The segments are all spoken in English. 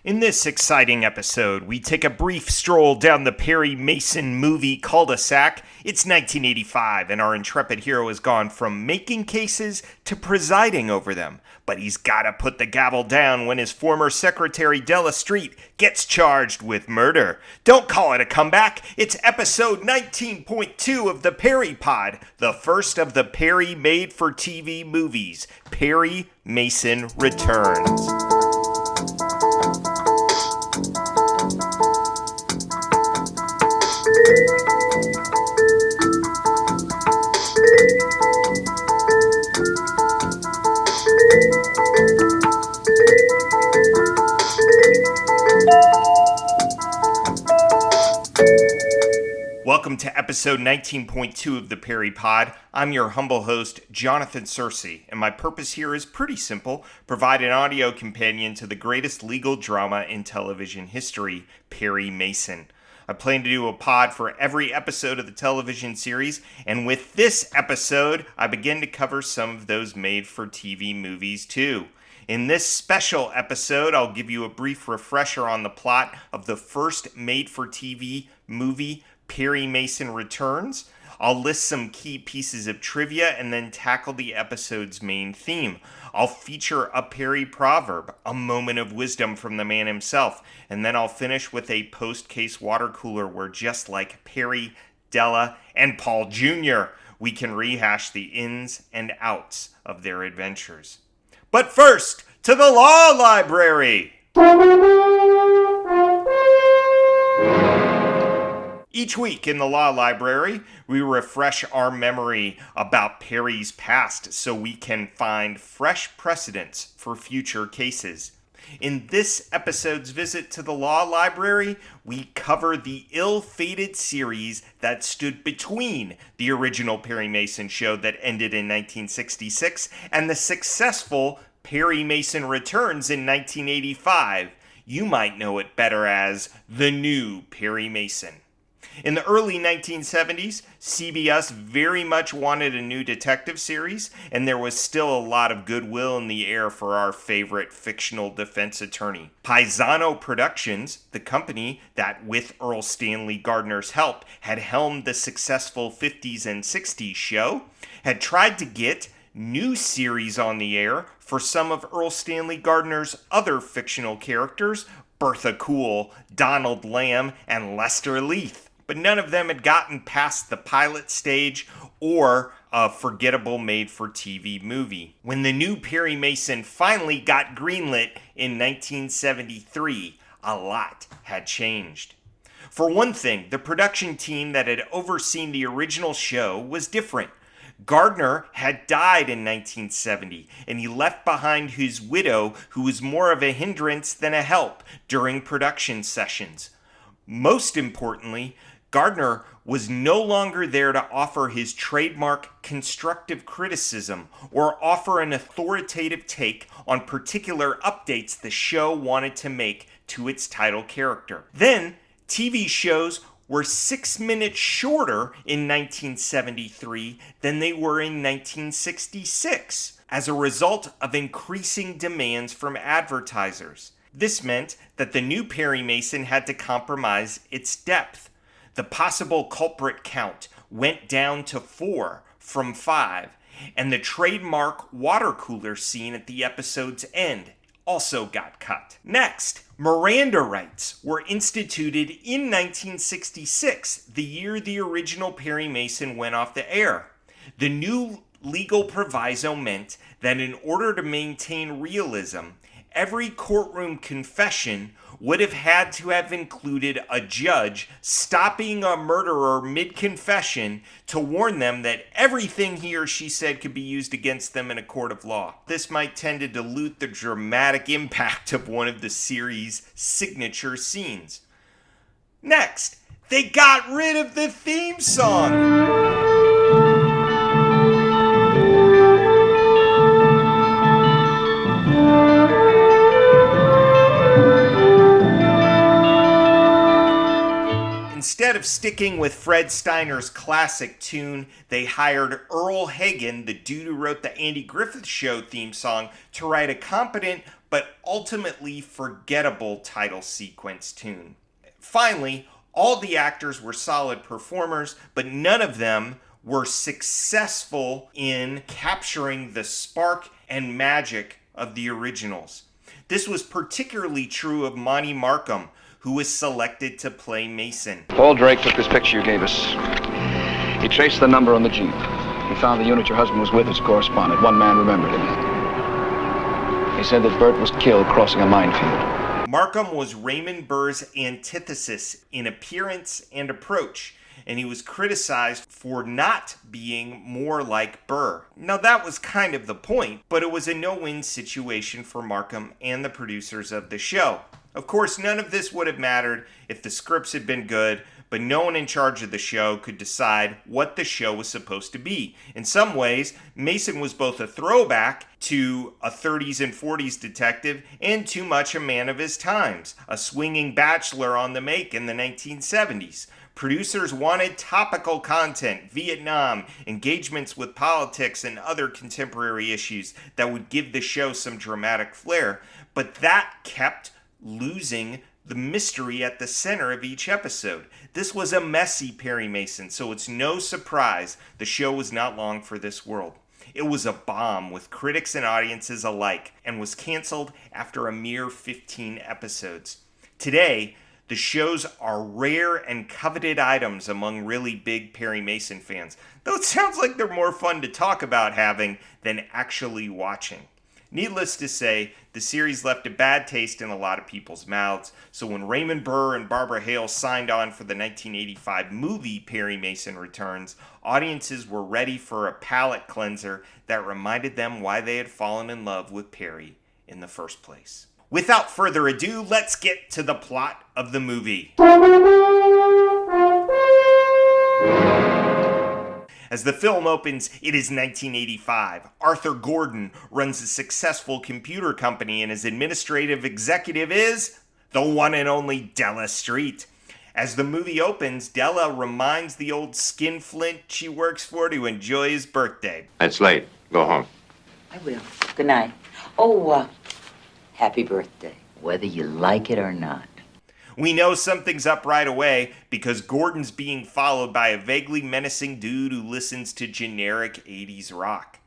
In this exciting episode, we take a brief stroll down the Perry Mason movie cul-de-sac. It's 1985, and our intrepid hero has gone from making cases to presiding over them. But he's gotta put the gavel down when his former secretary, Della Street, gets charged with murder. Don't call it a comeback. It's episode 19.2 of the Perry Pod, the first of the Perry made-for-TV movies. Perry Mason Returns. Welcome to episode 19.2 of the Perry Pod. I'm your humble host, Jonathan Searcy, and my purpose here is pretty simple: provide an audio companion to the greatest legal drama in television history, Perry Mason. I plan to do a pod for every episode of the television series, and with this episode, I begin to cover some of those made-for-TV movies too. In this special episode, I'll give you a brief refresher on the plot of the first made-for-TV movie, Perry Mason Returns. I'll list some key pieces of trivia and then tackle the episode's main theme. I'll feature a Perry proverb, a moment of wisdom from the man himself, and then I'll finish with a post-case water cooler where, just like Perry, Della, and Paul Jr., we can rehash the ins and outs of their adventures. But first, to the law library! Each week in the Law Library, we refresh our memory about Perry's past so we can find fresh precedents for future cases. In this episode's visit to the Law Library, we cover the ill-fated series that stood between the original Perry Mason show that ended in 1966 and the successful Perry Mason Returns in 1985. You might know it better as The New Perry Mason. In the early 1970s, CBS very much wanted a new detective series, and there was still a lot of goodwill in the air for our favorite fictional defense attorney. Paisano Productions, the company that, with Earl Stanley Gardner's help, had helmed the successful 50s and 60s show, had tried to get new series on the air for some of Earl Stanley Gardner's other fictional characters, Bertha Cool, Donald Lamb, and Lester Leith. But none of them had gotten past the pilot stage or a forgettable made-for-TV movie. When the new Perry Mason finally got greenlit in 1973, a lot had changed. For one thing, the production team that had overseen the original show was different. Gardner had died in 1970, and he left behind his widow, who was more of a hindrance than a help during production sessions. Most importantly, Gardner was no longer there to offer his trademark constructive criticism or offer an authoritative take on particular updates the show wanted to make to its title character. Then, TV shows were 6 minutes shorter in 1973 than they were in 1966 as a result of increasing demands from advertisers. This meant that the new Perry Mason had to compromise its depth. The possible culprit count went down to 4 from 5, and the trademark water cooler scene at the episode's end also got cut. Next, Miranda rights were instituted in 1966, the year the original Perry Mason went off the air. The new legal proviso meant that in order to maintain realism, every courtroom confession would have had to have included a judge stopping a murderer mid-confession to warn them that everything he or she said could be used against them in a court of law. This might tend to dilute the dramatic impact of one of the series' signature scenes. Next, they got rid of the theme song. Instead of sticking with Fred Steiner's classic tune, they hired Earl Hagen, the dude who wrote the Andy Griffith Show theme song, to write a competent but ultimately forgettable title sequence tune. Finally, all the actors were solid performers, but none of them were successful in capturing the spark and magic of the originals. This was particularly true of Monty Markham, who was selected to play Mason. Paul Drake took this picture you gave us. He traced the number on the Jeep. He found the unit your husband was with as correspondent. One man remembered him. He said that Bert was killed crossing a minefield. Markham was Raymond Burr's antithesis in appearance and approach, and he was criticized for not being more like Burr. Now that was kind of the point, but it was a no-win situation for Markham and the producers of the show. Of course, none of this would have mattered if the scripts had been good, but no one in charge of the show could decide what the show was supposed to be. In some ways, Mason was both a throwback to a 30s and 40s detective and too much a man of his times, a swinging bachelor on the make in the 1970s. Producers wanted topical content, Vietnam, engagements with politics and other contemporary issues that would give the show some dramatic flair, but that kept losing the mystery at the center of each episode. This was a messy Perry Mason, so it's no surprise the show was not long for this world. It was a bomb with critics and audiences alike and was canceled after a mere 15 episodes. Today, the shows are rare and coveted items among really big Perry Mason fans, though it sounds like they're more fun to talk about having than actually watching. Needless to say, the series left a bad taste in a lot of people's mouths, so when Raymond Burr and Barbara Hale signed on for the 1985 movie Perry Mason Returns, audiences were ready for a palate cleanser that reminded them why they had fallen in love with Perry in the first place. Without further ado, let's get to the plot of the movie. As the film opens, it is 1985. Arthur Gordon runs a successful computer company and his administrative executive is the one and only Della Street. As the movie opens, Della reminds the old skinflint she works for to enjoy his birthday. It's late. Go home. I will. Good night. Oh, happy birthday, whether you like it or not. We know something's up right away because Gordon's being followed by a vaguely menacing dude who listens to generic 80s rock.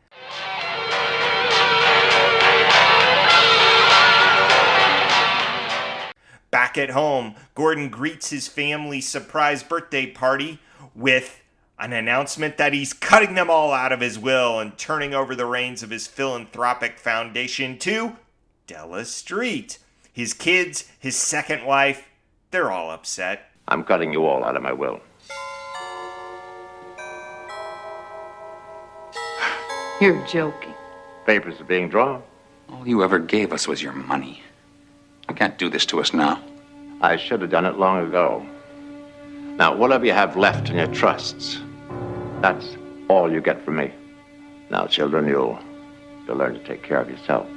Back at home, Gordon greets his family's surprise birthday party with an announcement that he's cutting them all out of his will and turning over the reins of his philanthropic foundation to Della Street. His kids, his second wife, they're all upset. I'm cutting you all out of my will. You're joking. Papers are being drawn. All you ever gave us was your money. You can't do this to us now. I should have done it long ago. Now, whatever you have left in your trusts, that's all you get from me. Now, children, you'll learn to take care of yourselves.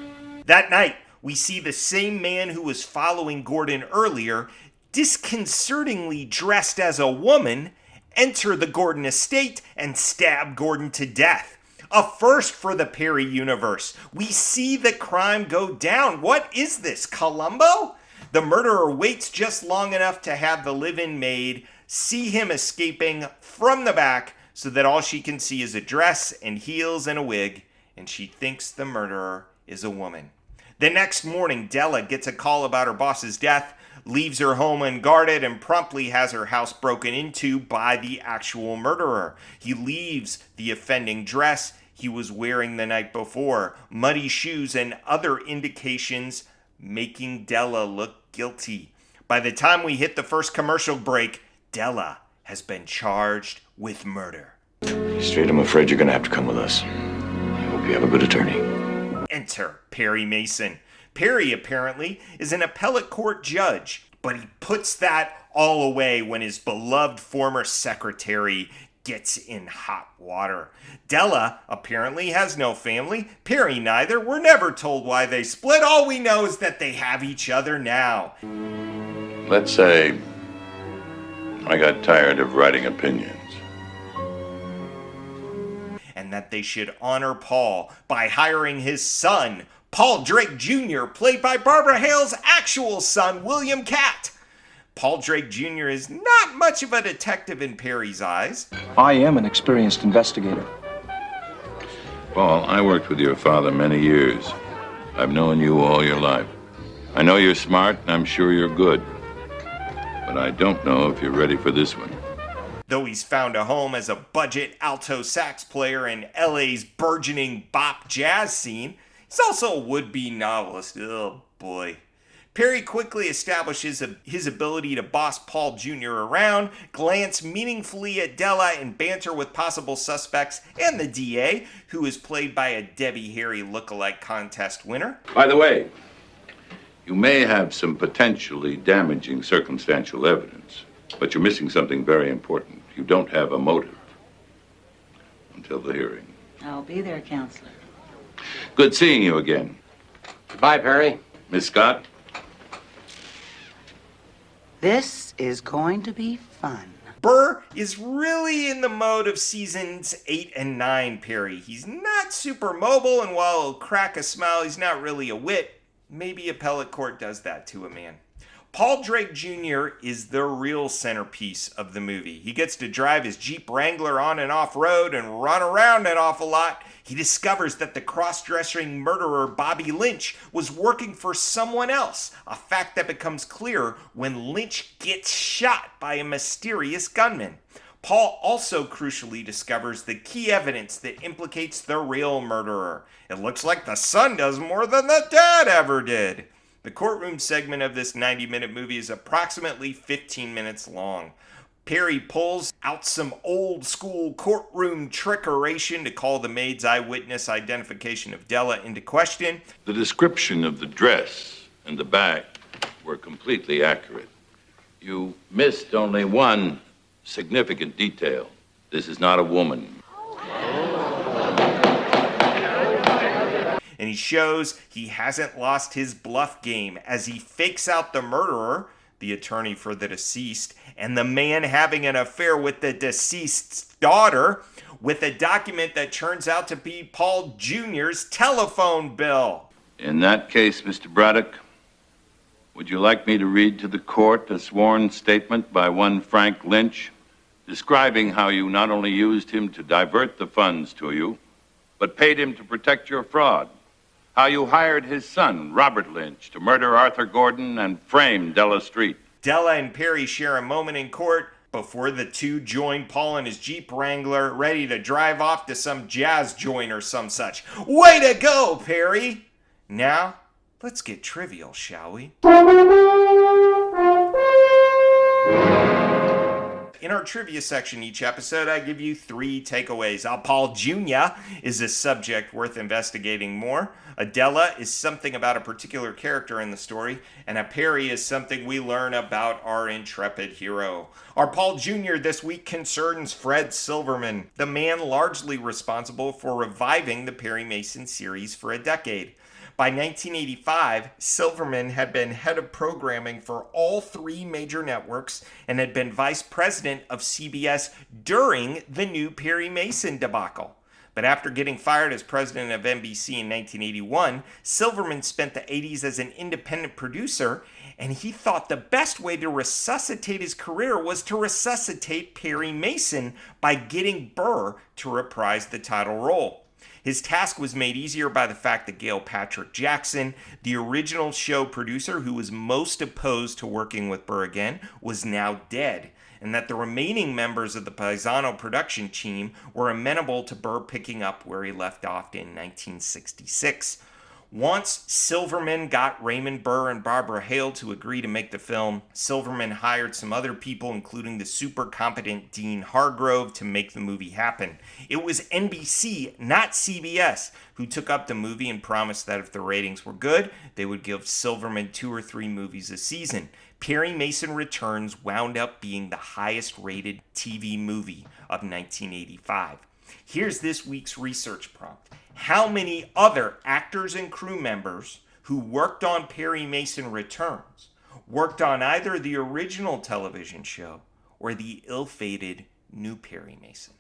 That night, we see the same man who was following Gordon earlier, disconcertingly dressed as a woman, enter the Gordon estate and stab Gordon to death. A first for the Perry universe. We see the crime go down. What is this, Columbo? The murderer waits just long enough to have the live-in maid see him escaping from the back so that all she can see is a dress and heels and a wig, and she thinks the murderer is a woman. The next morning, Della gets a call about her boss's death, leaves her home unguarded, and promptly has her house broken into by the actual murderer. He leaves the offending dress he was wearing the night before, muddy shoes, and other indications making Della look guilty. By the time we hit the first commercial break, Della has been charged with murder. Street, I'm afraid you're going to have to come with us. I hope you have a good attorney. Enter Perry Mason. Perry, apparently, is an appellate court judge, but he puts that all away when his beloved former secretary gets in hot water. Della apparently has no family. Perry neither. We're never told why they split. All we know is that they have each other now. Let's say I got tired of writing opinions. And that they should honor Paul by hiring his son, Paul Drake Jr., played by Barbara Hale's actual son, William Catt. Paul Drake Jr. is not much of a detective in Perry's eyes. I am an experienced investigator. Paul, I worked with your father many years. I've known you all your life. I know you're smart, and I'm sure you're good. But I don't know if you're ready for this one. Though he's found a home as a budget alto sax player in LA's burgeoning bop jazz scene, he's also a would-be novelist. Oh boy. Perry quickly establishes his ability to boss Paul Jr. around, glance meaningfully at Della, and banter with possible suspects and the DA, who is played by a Debbie Harry lookalike contest winner. By the way, you may have some potentially damaging circumstantial evidence, but you're missing something very important. You don't have a motive until the hearing. I'll be there, counselor. Good seeing you again. Goodbye, Perry. Miss Scott? This is going to be fun. Burr is really in the mode of seasons 8 and 9 Perry. He's not super mobile, and while he'll crack a smile, he's not really a wit. Maybe appellate court does that to a man. Paul Drake Jr. is the real centerpiece of the movie. He gets to drive his Jeep Wrangler on and off road and run around an awful lot. He discovers that the cross-dressing murderer Bobby Lynch was working for someone else, a fact that becomes clear when Lynch gets shot by a mysterious gunman. Paul also crucially discovers the key evidence that implicates the real murderer. It looks like the son does more than the dad ever did. The courtroom segment of this 90-minute movie is approximately 15 minutes long. Perry pulls out some old-school courtroom trickeration to call the maid's eyewitness identification of Della into question. The description of the dress and the bag were completely accurate. You missed only one significant detail. This is not a woman. And he shows he hasn't lost his bluff game as he fakes out the murderer, the attorney for the deceased, and the man having an affair with the deceased's daughter, with a document that turns out to be Paul Jr.'s telephone bill. In that case, Mr. Braddock, would you like me to read to the court a sworn statement by one Frank Lynch, describing how you not only used him to divert the funds to you, but paid him to protect your fraud? How you hired his son, Robert Lynch, to murder Arthur Gordon and frame Della Street. Della and Perry share a moment in court before the two join Paul in his Jeep Wrangler, ready to drive off to some jazz joint or some such. Way to go, Perry! Now, let's get trivial, shall we? In our trivia section each episode, I give you 3 takeaways. Paul Jr. is a subject worth investigating more. Della is something about a particular character in the story. And a Perry is something we learn about our intrepid hero. Our Paul Jr. this week concerns Fred Silverman, the man largely responsible for reviving the Perry Mason series for a decade. By 1985, Silverman had been head of programming for all 3 major networks and had been vice president of CBS during the new Perry Mason debacle. But after getting fired as president of NBC in 1981, Silverman spent the 80s as an independent producer, and he thought the best way to resuscitate his career was to resuscitate Perry Mason by getting Burr to reprise the title role. His task was made easier by the fact that Gail Patrick Jackson, the original show producer who was most opposed to working with Burr again, was now dead, and that the remaining members of the Paisano production team were amenable to Burr picking up where he left off in 1966. Once Silverman got Raymond Burr and Barbara Hale to agree to make the film, Silverman hired some other people, including the super competent Dean Hargrove, to make the movie happen. It was NBC, not CBS, who took up the movie and promised that if the ratings were good, they would give Silverman 2 or 3 movies a season. Perry Mason Returns wound up being the highest rated TV movie of 1985. Here's this week's research prompt. How many other actors and crew members who worked on Perry Mason Returns worked on either the original television show or the ill-fated new Perry Mason?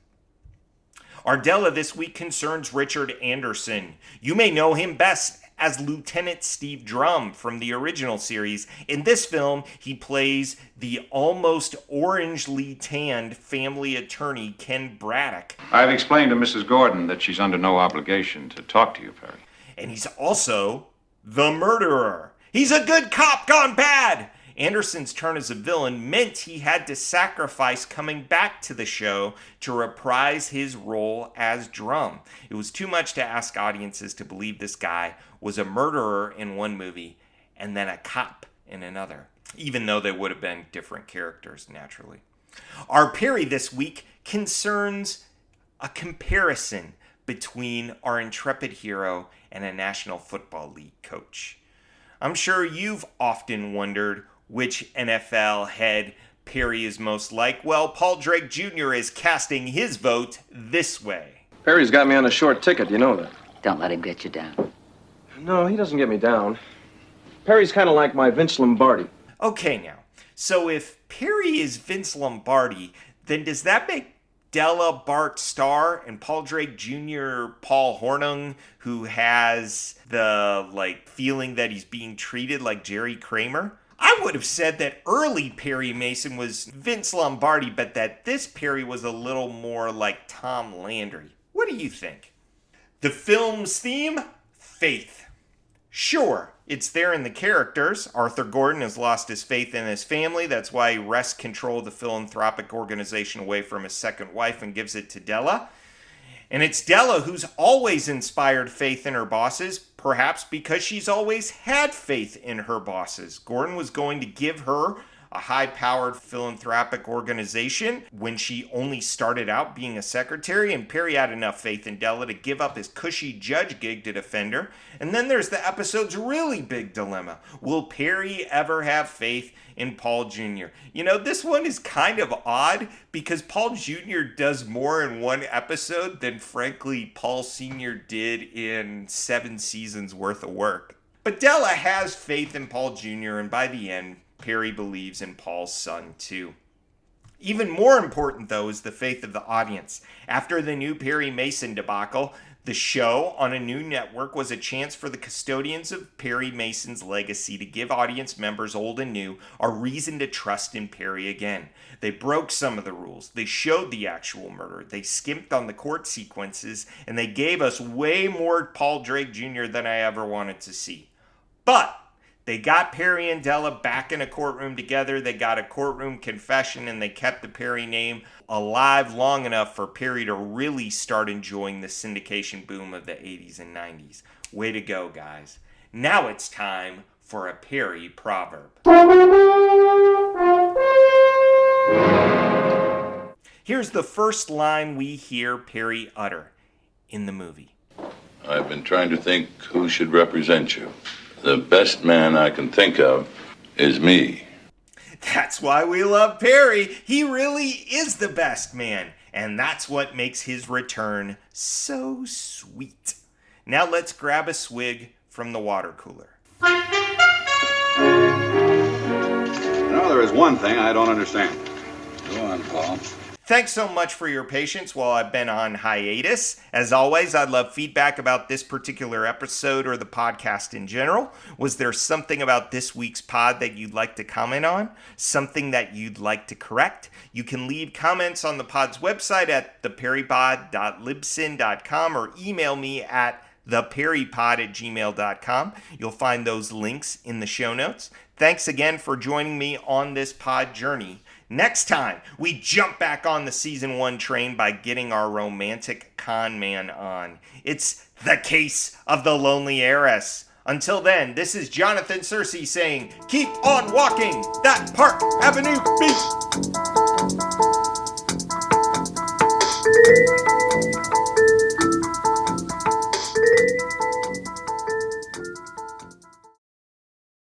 Our Della this week concerns Richard Anderson. You may know him best as Lieutenant Steve Drum from the original series. In this film, he plays the almost orangely tanned family attorney Ken Braddock. I've explained to Mrs. Gordon that she's under no obligation to talk to you, Perry. And he's also the murderer. He's a good cop gone bad. Anderson's turn as a villain meant he had to sacrifice coming back to the show to reprise his role as Drum. It was too much to ask audiences to believe this guy was a murderer in one movie and then a cop in another, even though they would have been different characters, naturally. Our Perry this week concerns a comparison between our intrepid hero and a National Football League coach. I'm sure you've often wondered which NFL head Perry is most like. Well, Paul Drake Jr. is casting his vote this way. Perry's got me on a short ticket, you know that. Don't let him get you down. No, he doesn't get me down. Perry's kind of like my Vince Lombardi. Okay, now, so if Perry is Vince Lombardi, then does that make Della Bart Starr and Paul Drake Jr. Paul Hornung, who has the feeling that he's being treated like Jerry Kramer? I would have said that early Perry Mason was Vince Lombardi, but that this Perry was a little more like Tom Landry. What do you think? The film's theme? Faith. Sure, it's there in the characters. Arthur Gordon has lost his faith in his family. That's why he wrests control of the philanthropic organization away from his second wife and gives it to Della. And it's Della who's always inspired faith in her bosses, perhaps because she's always had faith in her bosses. Gordon was going to give her a high-powered philanthropic organization when she only started out being a secretary, and Perry had enough faith in Della to give up his cushy judge gig to defend her. And then there's the episode's really big dilemma. Will Perry ever have faith in Paul Jr.? You know, this one is kind of odd because Paul Jr. does more in one episode than, frankly, Paul Sr. did in 7 seasons worth of work. But Della has faith in Paul Jr., and by the end, Perry believes in Paul's son, too. Even more important, though, is the faith of the audience. After the new Perry Mason debacle, the show on a new network was a chance for the custodians of Perry Mason's legacy to give audience members, old and new, a reason to trust in Perry again. They broke some of the rules. They showed the actual murder. They skimped on the court sequences, and they gave us way more Paul Drake Jr. than I ever wanted to see. But they got Perry and Della back in a courtroom together. They got a courtroom confession, and they kept the Perry name alive long enough for Perry to really start enjoying the syndication boom of the 80s and 90s. Way to go, guys. Now it's time for a Perry proverb. Here's the first line we hear Perry utter in the movie. I've been trying to think who should represent you. The best man I can think of is me. That's why we love Perry. He really is the best man. And that's what makes his return so sweet. Now let's grab a swig from the water cooler. You know, there is one thing I don't understand. Go on, Paul. Thanks so much for your patience while I've been on hiatus. As always, I'd love feedback about this particular episode or the podcast in general. Was there something about this week's pod that you'd like to comment on? Something that you'd like to correct? You can leave comments on the pod's website at theperrypod.libsyn.com or email me at theperrypod@gmail.com. You'll find those links in the show notes. Thanks again for joining me on this pod journey. Next time, we jump back on the season 1 train by getting our romantic con man on. It's The Case of the Lonely Heiress. Until then, this is Jonathan Searcy saying, keep on walking that Park Avenue beat.